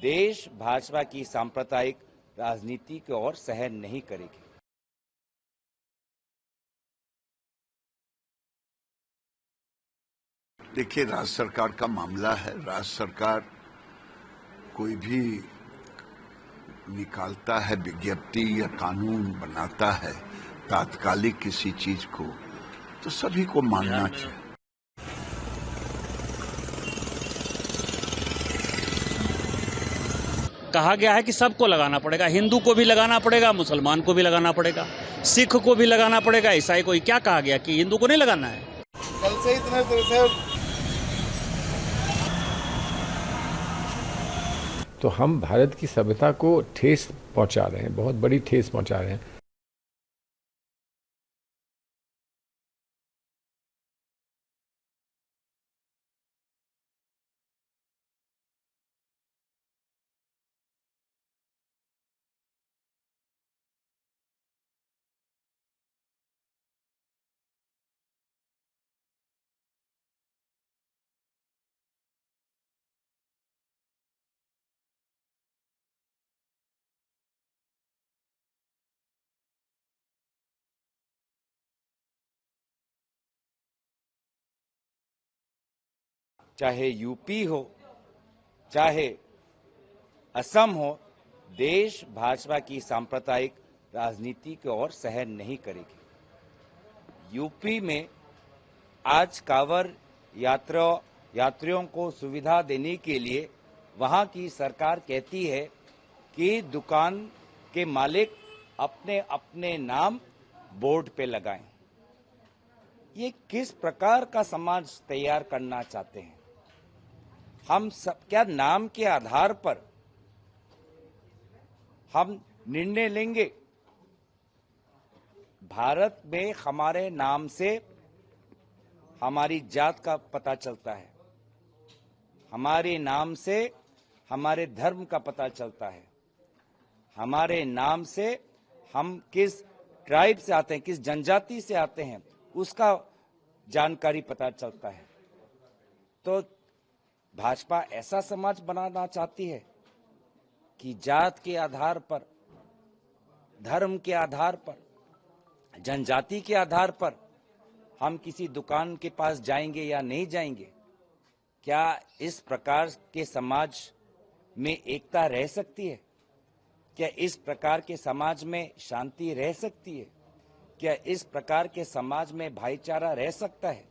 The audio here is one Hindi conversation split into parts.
देश भाजपा की सांप्रदायिक राजनीति की ओर सहन नहीं करेगी। देखिए, राज्य सरकार का मामला है। राज्य सरकार कोई भी निकालता है विज्ञप्ति या कानून बनाता है तात्कालिक किसी चीज को, तो सभी को मानना चाहिए। कहा गया है कि सबको लगाना पड़ेगा, हिंदू को भी लगाना पड़ेगा, मुसलमान को भी लगाना पड़ेगा, सिख को भी लगाना पड़ेगा, ईसाई को। क्या कहा गया कि हिंदू को नहीं लगाना है? कल से इतने देर से तो हम भारत की सभ्यता को ठेस पहुंचा रहे हैं, बहुत बड़ी ठेस पहुंचा रहे हैं। चाहे यूपी हो, चाहे असम हो, देश भाजपा की सांप्रदायिक राजनीति की ओर सहन नहीं करेगी। यूपी में आज कांवड़ यात्रियों को सुविधा देने के लिए वहां की सरकार कहती है कि दुकान के मालिक अपने अपने नाम बोर्ड पे लगाएं। ये किस प्रकार का समाज तैयार करना चाहते हैं? हम सब क्या नाम के आधार पर हम निर्णय लेंगे? भारत में हमारे नाम से हमारी जात का पता चलता है, हमारे नाम से हमारे धर्म का पता चलता है, हमारे नाम से हम किस ट्राइब से आते हैं, किस जनजाति से आते हैं, उसका जानकारी पता चलता है। तो भाजपा ऐसा समाज बनाना चाहती है कि जात के आधार पर, धर्म के आधार पर, जनजाति के आधार पर हम किसी दुकान के पास जाएंगे या नहीं जाएंगे? क्या इस प्रकार के समाज में एकता रह सकती है? क्या इस प्रकार के समाज में शांति रह सकती है? क्या इस प्रकार के समाज में भाईचारा रह सकता है?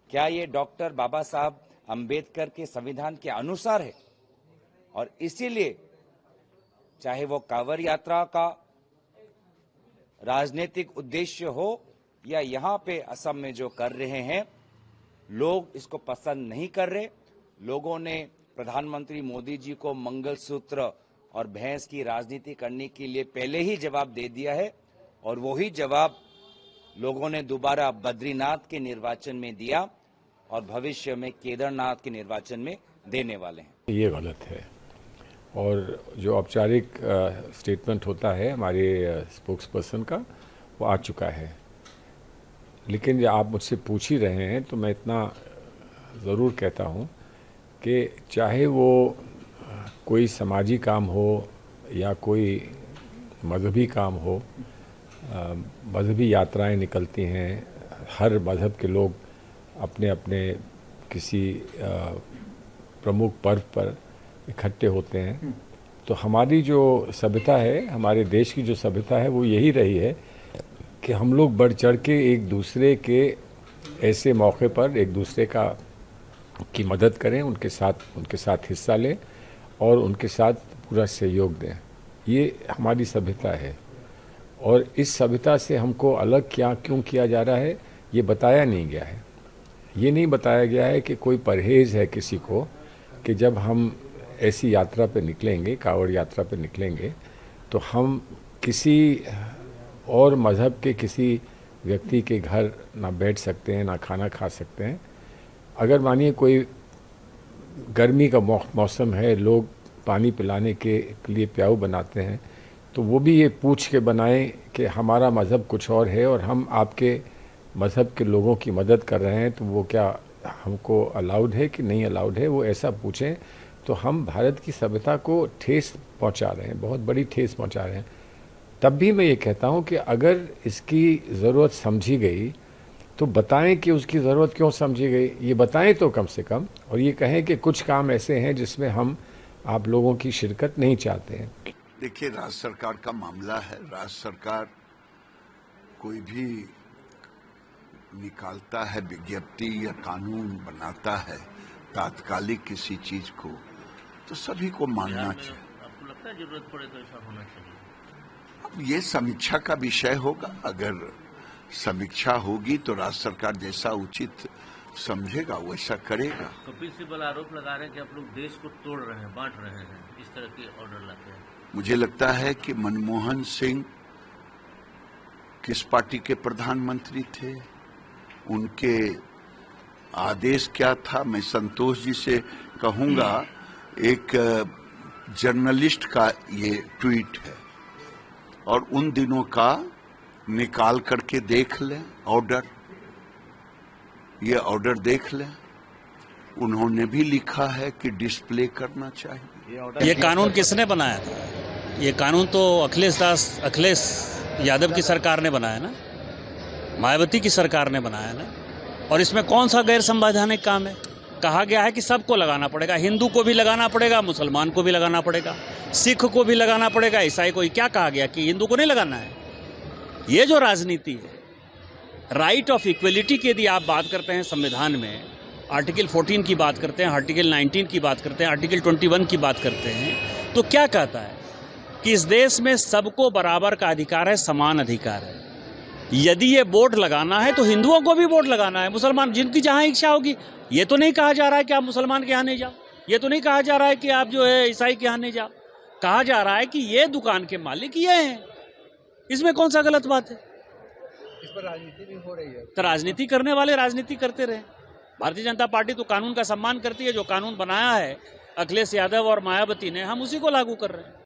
क्या ये डॉक्टर बाबा साहब अंबेडकर के संविधान के अनुसार है? और इसीलिए चाहे वो कांवड़ यात्रा का राजनीतिक उद्देश्य हो या यहाँ पे असम में जो कर रहे हैं, लोग इसको पसंद नहीं कर रहे। लोगों ने प्रधानमंत्री मोदी जी को मंगलसूत्र और भैंस की राजनीति करने के लिए पहले ही जवाब दे दिया है, और वही जवाब लोगों ने दोबारा बद्रीनाथ के निर्वाचन में दिया और भविष्य में केदारनाथ के निर्वाचन में देने वाले हैं। ये गलत है, और जो औपचारिक स्टेटमेंट होता है हमारे स्पोक्स पर्सन का, वो आ चुका है। लेकिन जब आप मुझसे पूछ ही रहे हैं तो मैं इतना ज़रूर कहता हूँ कि चाहे वो कोई समाजी काम हो या कोई मजहबी काम हो, मजहबी यात्राएं निकलती हैं, हर मज़हब के लोग अपने अपने किसी प्रमुख पर्व पर इकट्ठे होते हैं। तो हमारी जो सभ्यता है, हमारे देश की जो सभ्यता है, वो यही रही है कि हम लोग बढ़ चढ़ के एक दूसरे के ऐसे मौके पर एक दूसरे की मदद करें, उनके साथ हिस्सा लें और उनके साथ पूरा सहयोग दें। ये हमारी सभ्यता है, और इस सभ्यता से हमको अलग क्यों किया जा रहा है, ये बताया नहीं गया है। ये नहीं बताया गया है कि कोई परहेज़ है किसी को कि जब हम ऐसी यात्रा पे निकलेंगे, कांवड़ यात्रा पे निकलेंगे, तो हम किसी और मज़हब के किसी व्यक्ति के घर ना बैठ सकते हैं, ना खाना खा सकते हैं। अगर मानिए कोई गर्मी का मौसम है, लोग पानी पिलाने के लिए प्याऊ बनाते हैं, तो वो भी ये पूछ के बनाएं कि हमारा मज़हब कुछ और है और हम आपके मज़हब के लोगों की मदद कर रहे हैं, तो वो क्या हमको अलाउड है कि नहीं अलाउड है, वो ऐसा पूछें तो हम भारत की सभ्यता को ठेस पहुंचा रहे हैं, बहुत बड़ी ठेस पहुंचा रहे हैं। तब भी मैं ये कहता हूं कि अगर इसकी ज़रूरत समझी गई तो बताएं कि उसकी ज़रूरत क्यों समझी गई, ये बताएं तो कम से कम, और ये कहें कि कुछ काम ऐसे हैं जिसमें हम आप लोगों की शिरकत नहीं चाहते हैं। देखिए, राज्य सरकार का मामला है। राज्य सरकार कोई भी निकालता है विज्ञप्ति या कानून बनाता है तात्कालिक किसी चीज को, तो सभी को मानना चाहिए। आपको लगता है जरूरत पड़े तो ऐसा होना चाहिए? अब ये समीक्षा का विषय होगा। अगर समीक्षा होगी तो राज्य सरकार जैसा उचित समझेगा वैसा करेगा। कपिल सिब्बल आरोप लगा रहे हैं कि आप लोग देश को तोड़ रहे हैं, बांट रहे हैं, इस तरह के ऑर्डर लाते हैं। मुझे लगता है कि मनमोहन सिंह किस पार्टी के प्रधानमंत्री थे, उनके आदेश क्या था, मैं संतोष जी से कहूंगा, एक जर्नलिस्ट का ये ट्वीट है और उन दिनों का निकाल करके देख लें ऑर्डर, ये ऑर्डर देख लें। उन्होंने भी लिखा है कि डिस्प्ले करना चाहिए। ये कानून किसने बनाया था? ये कानून तो अखिलेश यादव की सरकार ने बनाया ना, मायावती की सरकार ने बनाया ना। और इसमें कौन सा गैर संवैधानिक काम है? कहा गया है कि सबको लगाना पड़ेगा, हिंदू को भी लगाना पड़ेगा, मुसलमान को भी लगाना पड़ेगा, सिख को भी लगाना पड़ेगा, ईसाई को। क्या कहा गया कि हिंदू को नहीं लगाना है? ये जो राजनीति है, राइट ऑफ इक्वलिटी की यदि आप बात करते हैं संविधान में, आर्टिकल 14 की बात करते हैं, आर्टिकल 19 की बात करते हैं, आर्टिकल 21 की बात करते हैं, तो क्या कहता है कि इस देश में सबको बराबर का अधिकार है, समान अधिकार है। यदि ये बोर्ड लगाना है तो हिंदुओं को भी बोर्ड लगाना है, मुसलमान जिनकी जहां इच्छा होगी। ये तो नहीं कहा जा रहा है कि आप मुसलमान के यहाँ नहीं जाओ, ये तो नहीं कहा जा रहा है कि आप जो है ईसाई के यहाँ नहीं जाओ। कहा जा रहा है कि ये दुकान के मालिक ये हैं। इसमें कौन सा गलत बात है? इस पर राजनीति भी हो रही है। तो राजनीति करने वाले राजनीति करते रहे। भारतीय जनता पार्टी तो कानून का सम्मान करती है। जो कानून बनाया है अखिलेश यादव और मायावती ने, हम उसी को लागू कर रहे हैं।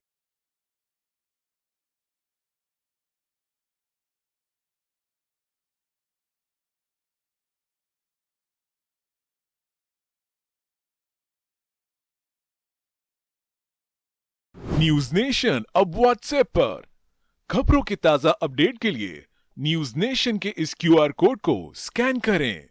न्यूज नेशन अब व्हाट्सएप पर खबरों के ताजा अपडेट के लिए न्यूज नेशन के इस QR कोड को स्कैन करें।